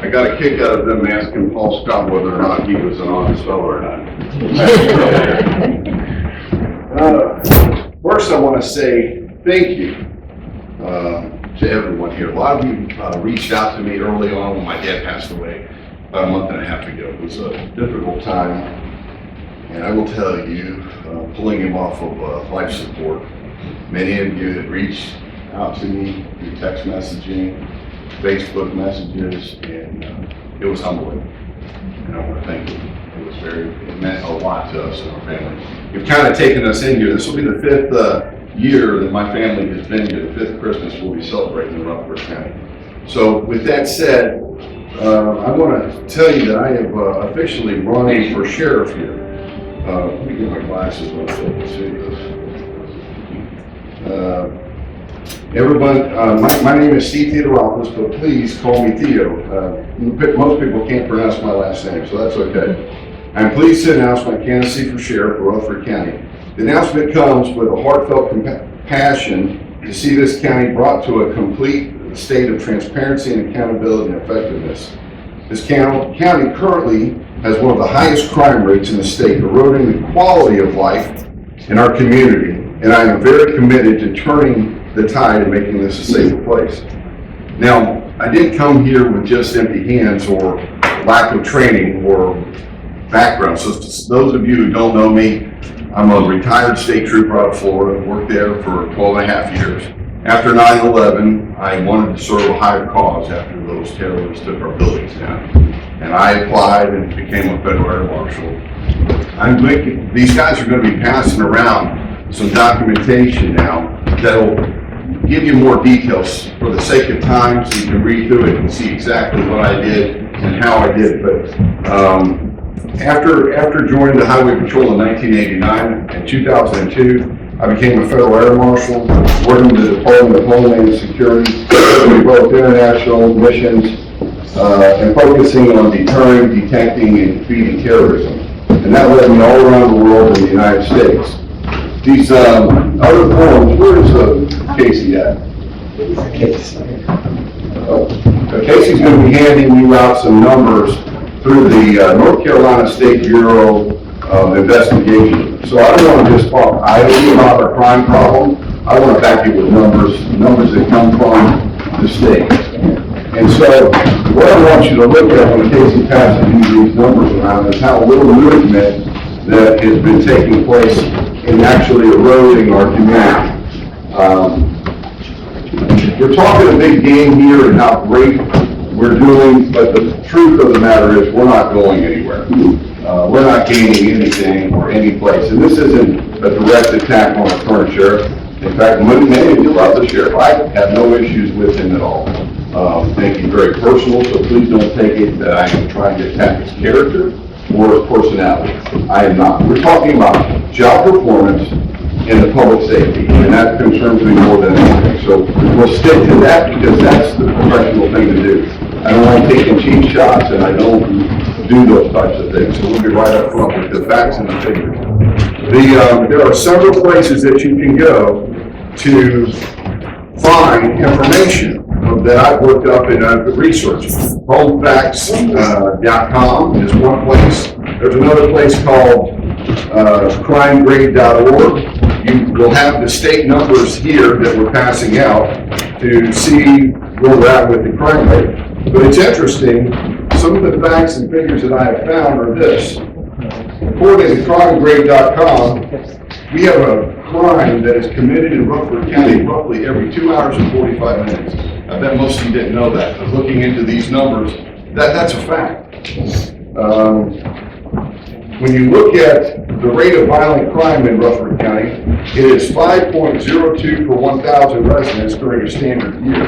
I got a kick out of them asking Paul Scott whether or not he was an honest fellow or not. First, I want to say thank you to everyone here. A lot of you reached out to me early on when my dad passed away about a month and a half ago. It was a difficult time, and I will tell you, pulling him off of life support, many of you had reached out to me through text messaging, Facebook messages, and it was humbling. And I want to thank you. It meant a lot to us and our family. You've kind of taken us in here. This will be the fifth year that my family has been here, the fifth Christmas we'll be celebrating in Rutherford County. So with that said, I want to tell you that I have officially run for sheriff here. Let me get my glasses on so I can see this. Everyone, my name is Theodoropoulos, but please call me Theo. Most people can't pronounce my last name, so that's okay. I'm pleased to announce my candidacy for Sheriff of Rutherford County. The announcement comes with a heartfelt passion to see this county brought to a complete state of transparency and accountability and effectiveness. This county currently has one of the highest crime rates in the state, eroding the quality of life in our community, and I am very committed to turning the tide and making this a safer place. Now, I didn't come here with just empty hands or lack of training or background. So those of you who don't know me, I'm a retired state trooper out of Florida, worked there for 12 and a half years. After 9/11, I wanted to serve a higher cause after those terrorists took our buildings down. And I applied and became a Federal Air Marshal. These guys are going to be passing around some documentation now that'll give you more details for the sake of time, so you can read through it and see exactly what I did and how I did it. But after joining the Highway Patrol in 1989 and 2002, I became a Federal Air Marshal, working with the Department of Homeland Security, both international missions, and focusing on deterring, detecting, and defeating terrorism. And that led me all around the world in the United States. These other forms, where is Casey at? Casey's going to be handing you out some numbers through the North Carolina State Bureau of Investigation. So I don't want to just talk idly about our crime problem. I want to back you with numbers that come from the state. And so what I want you to look at when Casey passes you these numbers around is how little movement that has been taking place in actually eroding our community. We're talking a big game here and how great we're doing, but the truth of the matter is we're not going anywhere. We're not gaining anything or any place. And this isn't a direct attack on our current sheriff. In fact, many of you love the sheriff. I have no issues with him at all. Think he's very personal, so please don't take it that I am trying to attack his character or his personality. I am not. We're talking about job performance and the public safety, and that concerns me more than anything. So we'll stick to that because that's the professional thing to do. I don't like taking cheap shots, and I don't do those types of things. So we'll be right up front with the facts and the figures. There are several places that you can go to find information that I've looked up and I've researched. Homefacts.com is one place. There's another place called crimegrade.org. You will have the state numbers here that we're passing out to see where we're at with the crime rate. But it's interesting, some of the facts and figures that I have found are this. According to crimegrade.com, we have a crime that is committed in Rutherford County roughly every 2 hours and 45 minutes. I bet most of you didn't know that, but looking into these numbers, that's a fact. When you look at the rate of violent crime in Rutherford County, it is 5.02 per 1,000 residents during a standard year.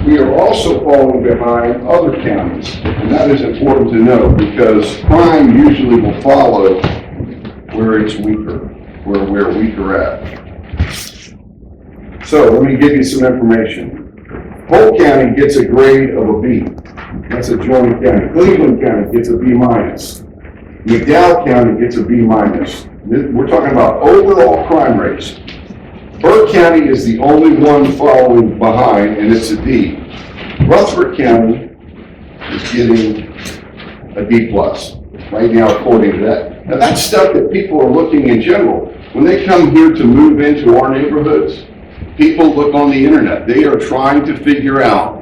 We are also falling behind other counties, and that is important to know because crime usually will follow where it's weaker, where we're weaker at. So let me give you some information. Polk County gets a grade of a B. That's a joint county. Cleveland County gets a B minus. McDowell County gets a B minus. We're talking about overall crime rates. Burke County is the only one following behind, and it's a D. Rutherford County is getting a D+ right now, according to that. Now that's stuff that people are looking in general. When they come here to move into our neighborhoods, people look on the internet. They are trying to figure out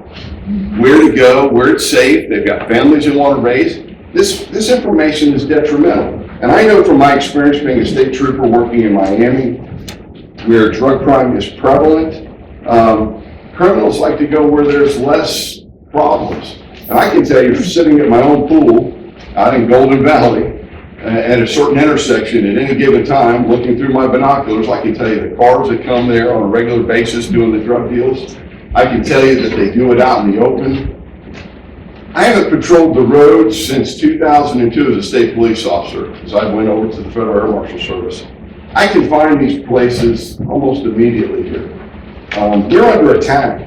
where to go, where it's safe. They've got families they want to raise. This information is detrimental. And I know from my experience being a state trooper working in Miami, where drug crime is prevalent, criminals like to go where there's less problems. And I can tell you, sitting at my own pool out in Golden Valley, at a certain intersection at any given time, looking through my binoculars, I can tell you the cars that come there on a regular basis doing the drug deals. I can tell you that they do it out in the open. I haven't patrolled the roads since 2002 as a state police officer, as I went over to the Federal Air Marshal Service. I can find these places almost immediately here. They're under attack.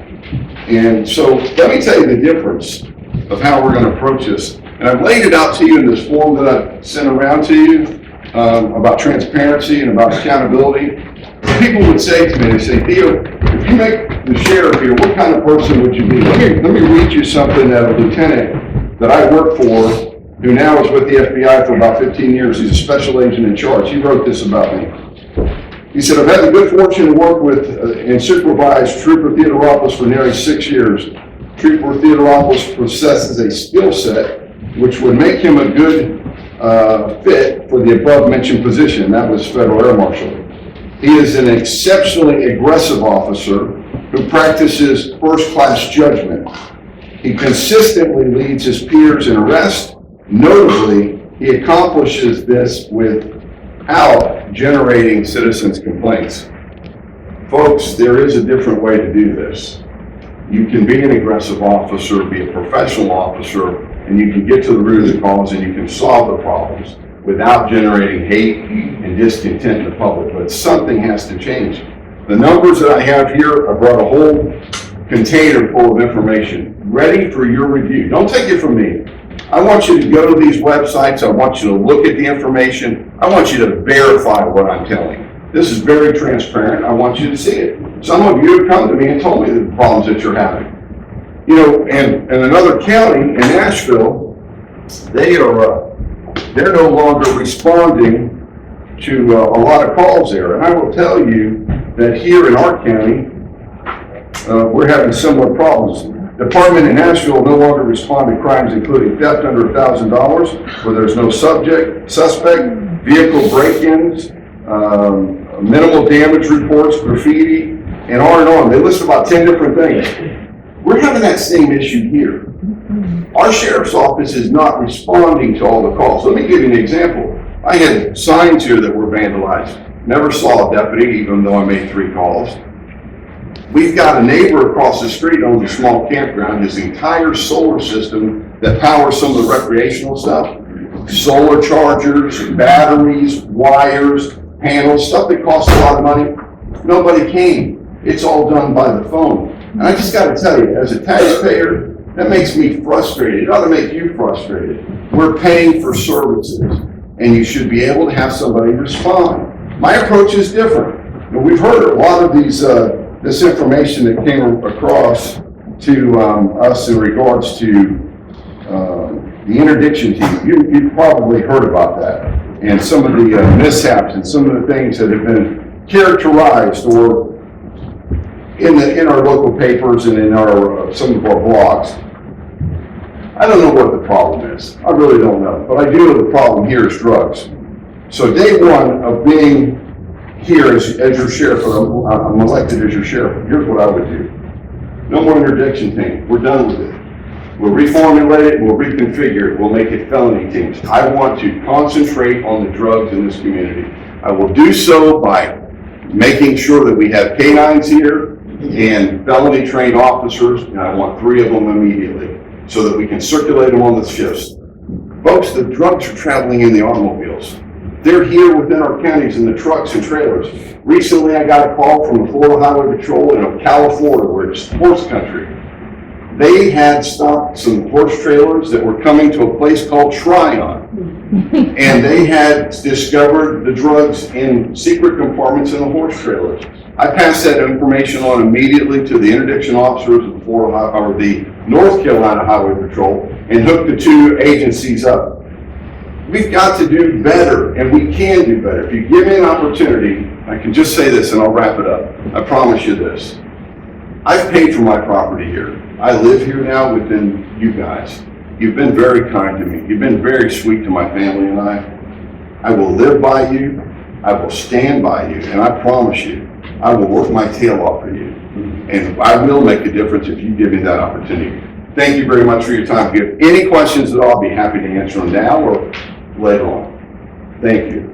And so let me tell you the difference of how we're going to approach this. And I've laid it out to you in this form that I've sent around to you about transparency and about accountability. People would say to me, they say, Theo, if you make the sheriff here, what kind of person would you be? Let me read you something that a lieutenant that I work for, who now is with the FBI for about 15 years, he's a special agent in charge. He wrote this about me. He said, I've had the good fortune to work with and supervise Trooper Theodoropoulus for nearly 6 years. Trooper Theodoropoulus possesses a skill set which would make him a good fit for the above mentioned position. That was Federal Air Marshal. He is an exceptionally aggressive officer who practices first-class judgment. He consistently leads his peers in arrest. Notably, he accomplishes this without generating citizens' complaints. Folks, there is a different way to do this. You can be an aggressive officer, be a professional officer, and you can get to the root of the cause and you can solve the problems without generating hate and discontent in the public. But something has to change. The numbers that I have here, I brought a whole container full of information ready for your review. Don't take it from me. I want you to go to these websites. I want you to look at the information. I want you to verify what I'm telling you. This is very transparent. I want you to see it. Some of you have come to me and told me the problems that you're having. You know, and another county in Nashville, they're no longer responding to a lot of calls there. And I will tell you that here in our county, we're having similar problems. Department in Nashville no longer respond to crimes including theft under $1,000, where there's no suspect, vehicle break-ins, minimal damage reports, graffiti, and on. They list about 10 different things. We're having that same issue here. Our sheriff's office is not responding to all the calls. Let me give you an example. I had signs here that were vandalized. Never saw a deputy, even though I made 3 calls. We've got a neighbor across the street owns a small campground. His entire solar system that powers some of the recreational stuff, solar chargers, batteries, wires, panels, stuff that costs a lot of money. Nobody came. It's all done by the phone. And I just got to tell you, as a taxpayer, that makes me frustrated. It ought to make you frustrated. We're paying for services, and you should be able to have somebody respond. My approach is different. And we've heard a lot of these this information that came across to us in regards to the interdiction team. You've probably heard about that, and some of the mishaps and some of the things that have been characterized or in our local papers and in our some of our blogs. I don't know what the problem is. I really don't know. But I do know the problem here is drugs. So day one of being here as your sheriff, I'm elected as your sheriff, here's what I would do. No more interdiction team. We're done with it. We'll reformulate it, we'll reconfigure it, we'll make it felony teams. I want to concentrate on the drugs in this community. I will do so by making sure that we have canines here and felony trained officers, and I want 3 of them immediately so that we can circulate them on the shifts. Folks, the drugs are traveling in the automobiles. They're here within our counties in the trucks and trailers. Recently, I got a call from the Florida Highway Patrol in Ocala, Florida, where it's horse country. They had stopped some horse trailers that were coming to a place called Tryon, and they had discovered the drugs in secret compartments in the horse trailers. I passed that information on immediately to the interdiction officers of the Florida, or the North Carolina Highway Patrol and hook the two agencies up. We've got to do better, and we can do better. If you give me an opportunity, I can just say this and I'll wrap it up. I promise you this. I've paid for my property here. I live here now within you guys. You've been very kind to me. You've been very sweet to my family and I. I will live by you. I will stand by you, and I promise you, I will work my tail off for you. And I will make a difference if you give me that opportunity. Thank you very much for your time. If you have any questions at all, I'll be happy to answer them now or later on. Thank you.